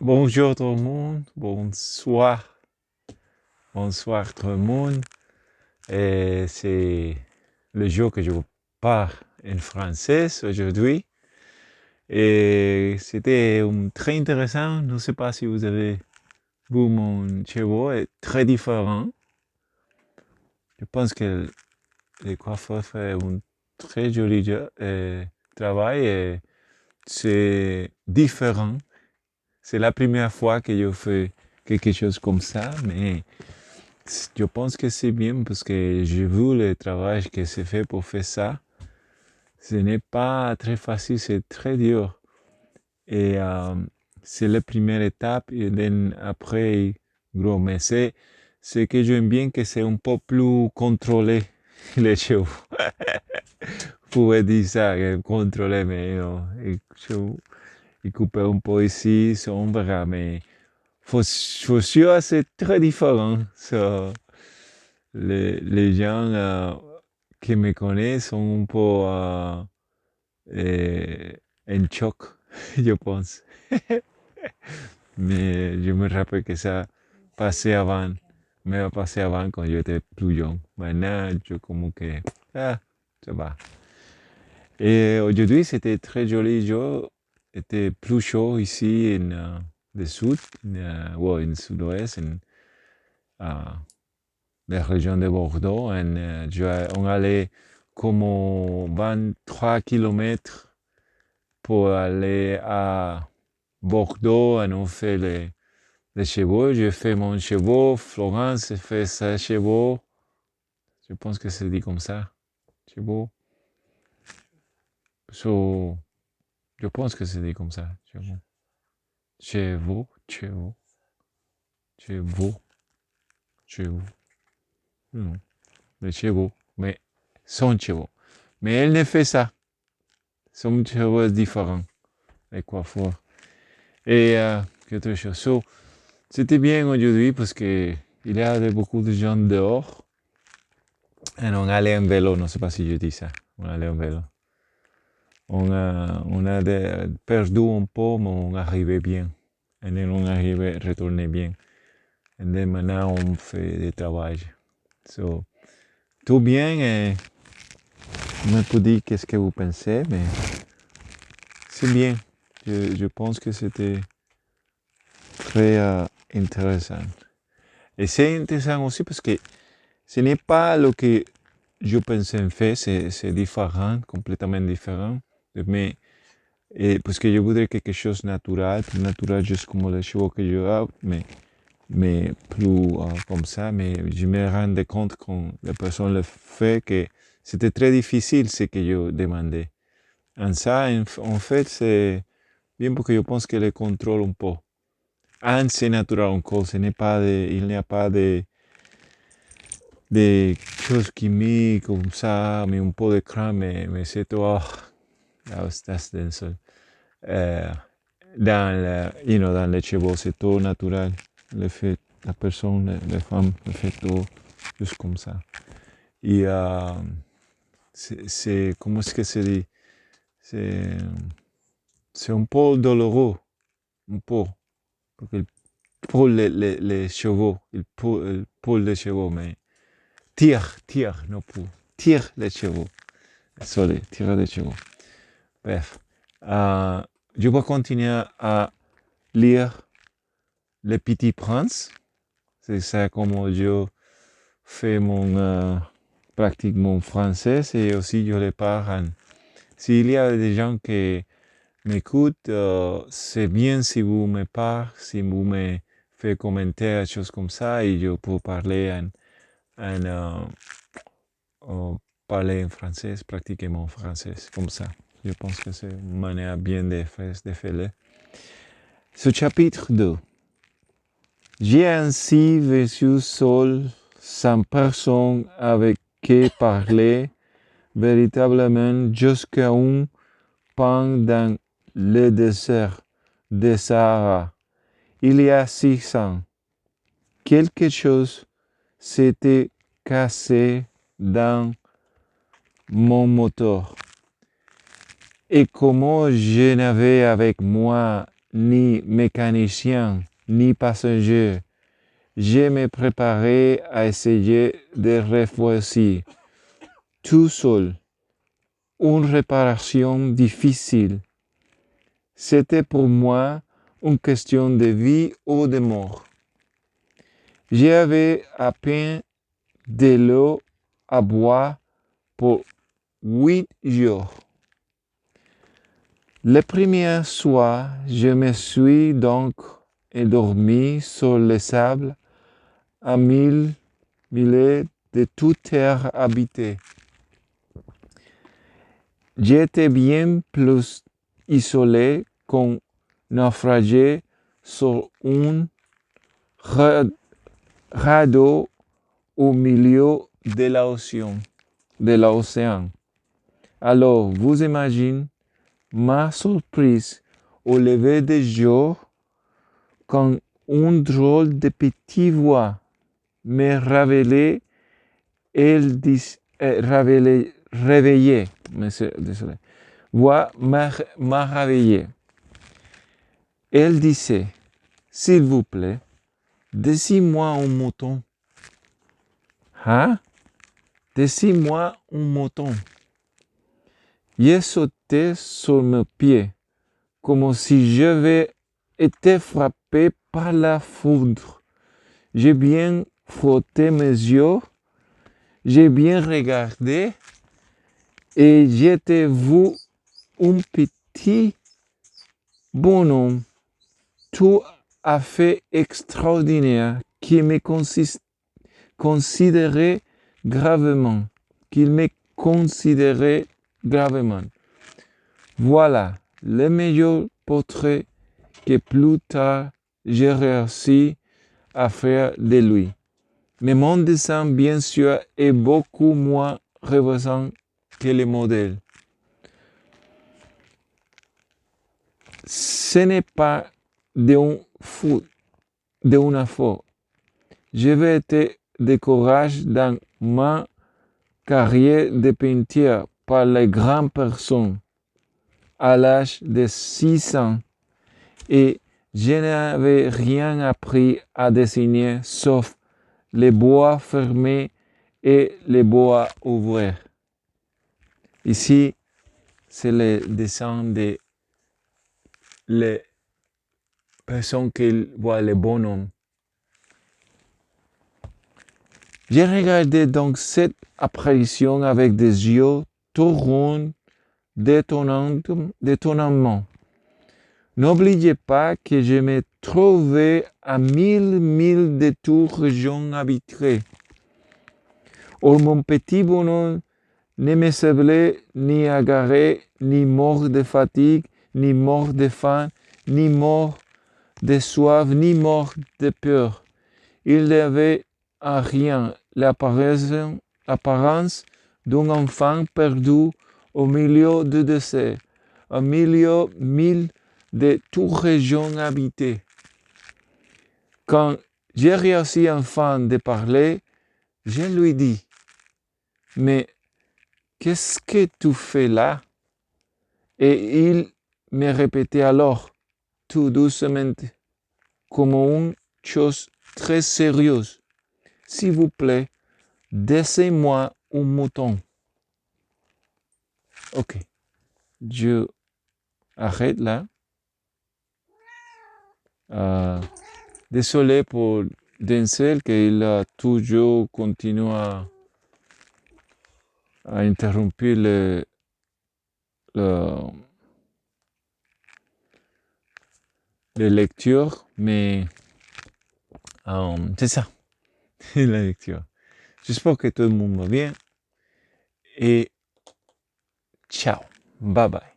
Bonjour tout le monde, bonsoir tout le monde. Et c'est le jour que je vous parle en français aujourd'hui. Et c'était très intéressant. Je ne sais pas si vous avez vu mon cheveu, est très différent. Je pense que les coiffeurs font un très joli travail et c'est différent. C'est la première fois que je fais quelque chose comme ça, mais je pense que c'est bien parce que j'ai vu le travail que c'est fait pour faire ça. Ce n'est pas très facile, c'est très dur. Et c'est la première étape et après, gros, mais c'est que j'aime bien que c'est un peu plus contrôlé, les chevaux. Vous pouvez dire ça, contrôlé, mais non, il coupe un peu ici, ça on verra, mais faut sûr, c'est très différent. So, les gens qui me connaissent sont un peu en choc, je pense. Mais je me rappelle que ça passait avant, me passé avant quand j'étais plus jeune. Maintenant, je comme que, ah, ça va. Et aujourd'hui, c'était très joli jour. Était plus chaud ici en le sud, ouais, en sud-ouest, en la région de Bordeaux. On allait comme 23 kilomètres pour aller à Bordeaux et on fait les chevaux. J'ai fait mon chevaux, Florence fait ses chevaux. Je pense que c'est dit comme ça. Chevaux. So, je pense que c'est dit comme ça. Chevaux. Chevaux, chevaux, chevaux, chevaux. Non, les chevaux. Mais son chevaux. Mais elle ne fait ça. Son chevaux est différent. Les coiffeurs. Et quelque chose. So, c'était bien aujourd'hui parce que il y a beaucoup de gens dehors. Et on allait en vélo, non sais pas si je dis ça. On allait en vélo. On a perdu un peu, mais on arrivait bien. Et on arrivait à retourner bien. Et maintenant, on fait du travail. So, tout bien. Et on me peut dire qu'est-ce que vous pensez, mais c'est bien. Je pense que c'était très intéressant. Et c'est intéressant aussi parce que ce n'est pas ce que je pensais en fait, c'est différent, complètement différent. Mais parce que je voudrais quelque chose de naturel, juste comme les chevaux que je ai, mais plus comme ça. Mais je me rendais compte quand la personne le fait que c'était très difficile ce que je demandais. En fait, c'est bien parce que je pense que le contrôle un peu. C'est naturel encore, il n'y a pas de choses chimiques comme ça, mais un peu de crème, mais c'est tout. That's dense. Dans les chevaux, c'est tout naturel. La personne, les femmes, le fait tout juste comme ça. Et comment est-ce que c'est dit? C'est, c'est un peu douloureux, un peu. Pour les chevaux, pour les chevaux, mais tire, non pour. Tire les chevaux. Désolé, tire les chevaux. Bref. Je vais continuer à lire Le Petit Prince. C'est ça comme je fais pratique mon français et aussi je le parle. S'il y a des gens qui m'écoutent, c'est bien si vous me parlez, si vous me faites commentaires, des choses comme ça, et je peux parler parler en français, pratiquer mon français comme ça. Je pense que c'est une manière bien de faire. Ce chapitre 2. J'ai ainsi vécu seul, sans personne avec qui parler, véritablement jusqu'à un pan dans le désert de Sahara. Il y a 6 ans, quelque chose s'était cassé dans mon moteur. Et comme je n'avais avec moi ni mécanicien, ni passager. Je me préparais à essayer de réfléchir tout seul. Une réparation difficile. C'était pour moi une question de vie ou de mort. J'avais à peine de l'eau à boire pour 8 jours. Le premier soir, je me suis donc endormi sur le sable à 1000 milles de toute terre habitée. J'étais bien plus isolé qu'un naufragé sur un radeau au milieu de l'océan. Alors, vous imaginez ma surprise au lever du jour quand une drôle de petite voix me réveillait. Réveillé. Désolé. Voix m'a réveillé. Elle disait, s'il vous plaît, dessine-moi un mouton. Hein? Dessine-moi un mouton. J'ai sauté sur mes pieds, comme si j'avais été frappé par la foudre. J'ai bien frotté mes yeux, j'ai bien regardé et j'ai vu un petit bonhomme tout à fait extraordinaire qui me considérait gravement. Voilà le meilleur portrait que plus tard j'ai réussi à faire de lui. Mais mon dessin, bien sûr, est beaucoup moins rebondissant que le modèle. Ce n'est pas d'une faute. J'avais été découragé dans ma carrière de peinture par les grandes personnes à l'âge de 6 ans et je n'avais rien appris à dessiner sauf les bois fermés et les bois ouverts. Ici, c'est le dessin de les personnes qui voient les bonhommes. J'ai regardé donc cette apparition avec des yeux tout ronds d'étonnement. N'oubliez pas que je me trouvais à 1000 milles de toute région habitée. Or, mon petit bonhomme ne me semblait ni agarré, ni mort de fatigue, ni mort de faim, ni mort de soif, ni mort de peur. Il n'avait à rien l'apparence d'un enfant perdu au milieu du désert, au milieu mille de toute région habitée. Quand j'ai réussi enfin de parler, je lui dis, « Mais qu'est-ce que tu fais là ?» Et il me répétait alors, tout doucement, comme une chose très sérieuse, « S'il vous plaît, dessine-moi un mouton. » Ok, je arrête là. Désolé pour Denzel, qu'il a toujours continué à interrompre les lectures, mais c'est ça, la lecture. J'espère que tout le monde va bien et ciao, bye bye.